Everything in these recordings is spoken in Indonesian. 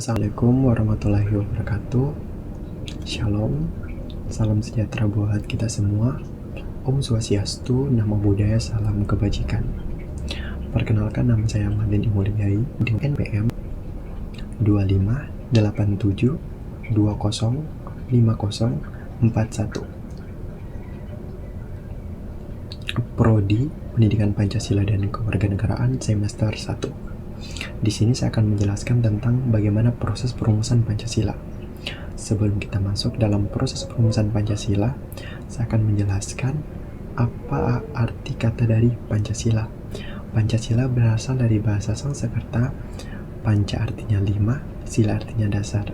Assalamualaikum warahmatullahi wabarakatuh. Shalom, salam sejahtera buat kita semua. Om Swastiastu, Namo Buddhaya, salam kebajikan. Perkenalkan, nama saya Ahmad Mulyai dengan NPM 2587205041. Prodi Pendidikan Pancasila dan Kewarganegaraan semester 1. Di sini saya akan menjelaskan tentang bagaimana proses perumusan Pancasila. Sebelum kita masuk dalam proses perumusan Pancasila, saya akan menjelaskan apa arti kata dari Pancasila. Pancasila berasal dari bahasa Sanskerta. Panca artinya 5, sila artinya dasar.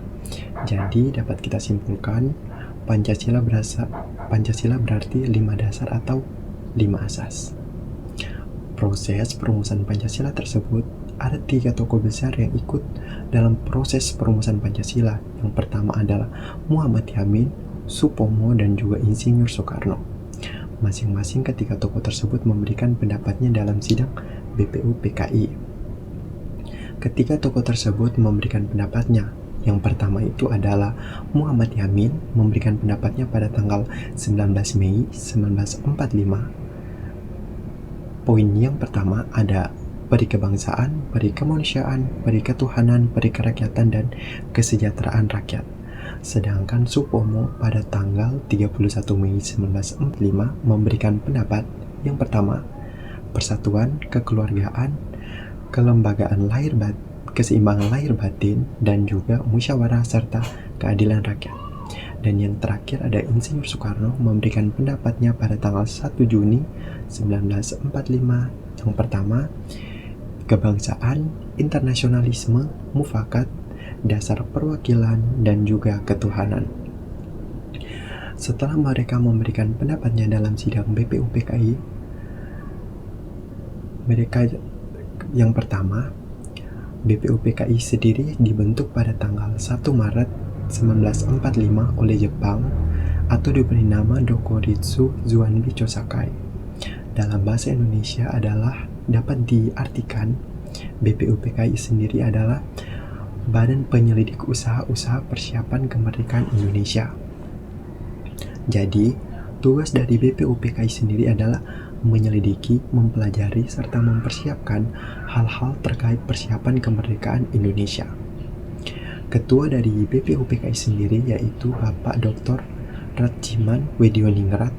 Jadi dapat kita simpulkan Pancasila berarti 5 dasar atau 5 asas. Proses perumusan Pancasila tersebut ada 3 tokoh besar yang ikut dalam proses perumusan Pancasila. Yang pertama adalah Muhammad Yamin, Supomo, dan juga Insinyur Soekarno. Masing-masing ketiga tokoh tersebut memberikan pendapatnya dalam sidang BPUPKI. Ketiga tokoh tersebut memberikan pendapatnya. Yang pertama itu adalah Muhammad Yamin memberikan pendapatnya pada tanggal 19 Mei 1945. Poin yang pertama ada peri kebangsaan, peri kemanusiaan, peri ketuhanan, peri kerakyatan, dan kesejahteraan rakyat. Sedangkan Supomo pada tanggal 31 Mei 1945 memberikan pendapat yang pertama, persatuan, kekeluargaan, kelembagaan keseimbangan lahir batin, dan juga musyawarah serta keadilan rakyat. Dan yang terakhir ada Insinyur Soekarno memberikan pendapatnya pada tanggal 1 Juni 1945. Yang pertama, kebangsaan, internasionalisme, mufakat, dasar perwakilan, dan juga ketuhanan. Setelah mereka memberikan pendapatnya dalam sidang BPUPKI, yang pertama, BPUPKI sendiri dibentuk pada tanggal 1 Maret 1945 oleh Jepang atau diberi nama Dokuritsu Zuanbi Chosakai. Dalam bahasa Indonesia dapat diartikan BPUPKI sendiri adalah Badan Penyelidik Usaha-Usaha Persiapan Kemerdekaan Indonesia. Jadi, tugas dari BPUPKI sendiri adalah menyelidiki, mempelajari, serta mempersiapkan hal-hal terkait persiapan kemerdekaan Indonesia. Ketua dari BPUPKI sendiri yaitu Bapak Dr. Rajiman Wedioningrat.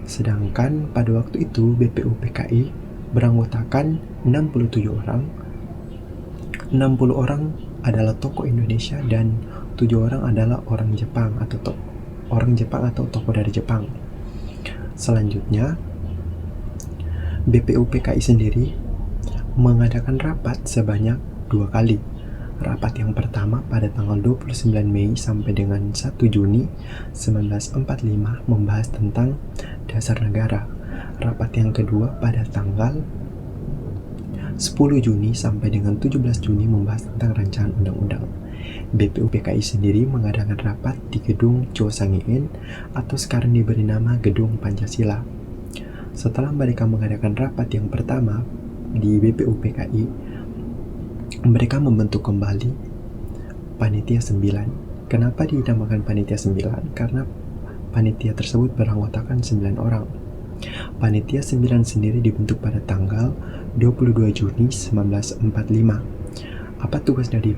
Sedangkan pada waktu itu BPUPKI beranggotakan 67 orang. 60 orang adalah tokoh Indonesia dan 7 orang adalah orang Jepang atau tokoh dari Jepang. Selanjutnya, BPUPKI sendiri mengadakan rapat sebanyak 2 kali. Rapat yang pertama pada tanggal 29 Mei sampai dengan 1 Juni 1945 membahas tentang dasar negara. Rapat yang kedua pada tanggal 10 Juni sampai dengan 17 Juni membahas tentang rancangan undang-undang. BPUPKI sendiri mengadakan rapat di Gedung Chosangin atau sekarang diberi nama Gedung Pancasila. Setelah mereka mengadakan rapat yang pertama di BPUPKI, mereka membentuk kembali Panitia 9. Kenapa dinamakan Panitia 9? Karena panitia tersebut beranggotakan 9 orang. Panitia 9 sendiri dibentuk pada tanggal 22 Juni 1945. Apa tugas dari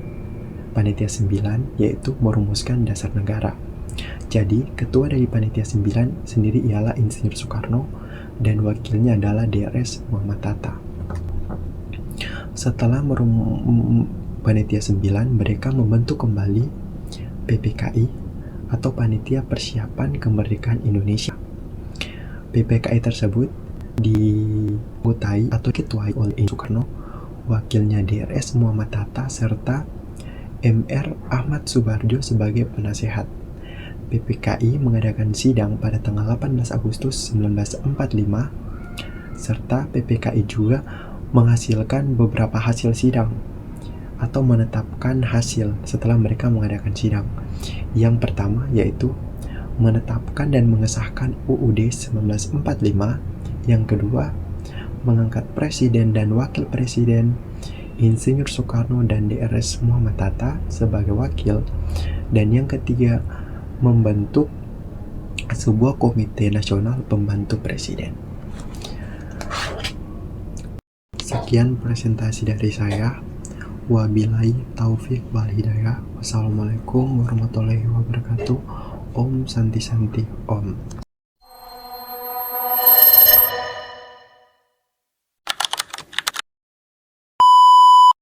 Panitia 9? Yaitu merumuskan dasar negara. Jadi, ketua dari Panitia 9 sendiri ialah Insinyur Soekarno dan wakilnya adalah DRS Muhammad Hatta. Setelah Panitia 9, mereka membentuk kembali PPKI atau Panitia Persiapan Kemerdekaan Indonesia. PPKI tersebut diketuai atau diketuai oleh Soekarno, wakilnya DRS Muhammad Hatta, serta MR Ahmad Subarjo sebagai penasehat. PPKI mengadakan sidang pada tanggal 18 Agustus 1945, serta PPKI juga menghasilkan beberapa hasil sidang atau menetapkan hasil setelah mereka mengadakan sidang. Yang pertama yaitu menetapkan dan mengesahkan UUD 1945. Yang kedua, mengangkat presiden dan wakil presiden. Insinyur Soekarno dan Drs Muhammad Hatta sebagai wakil, dan yang ketiga membentuk sebuah komite nasional pembantu presiden. Sekian presentasi dari saya. Wabillahi taufik wal hidayah. Wassalamualaikum warahmatullahi wabarakatuh. Om Santi Santi Om.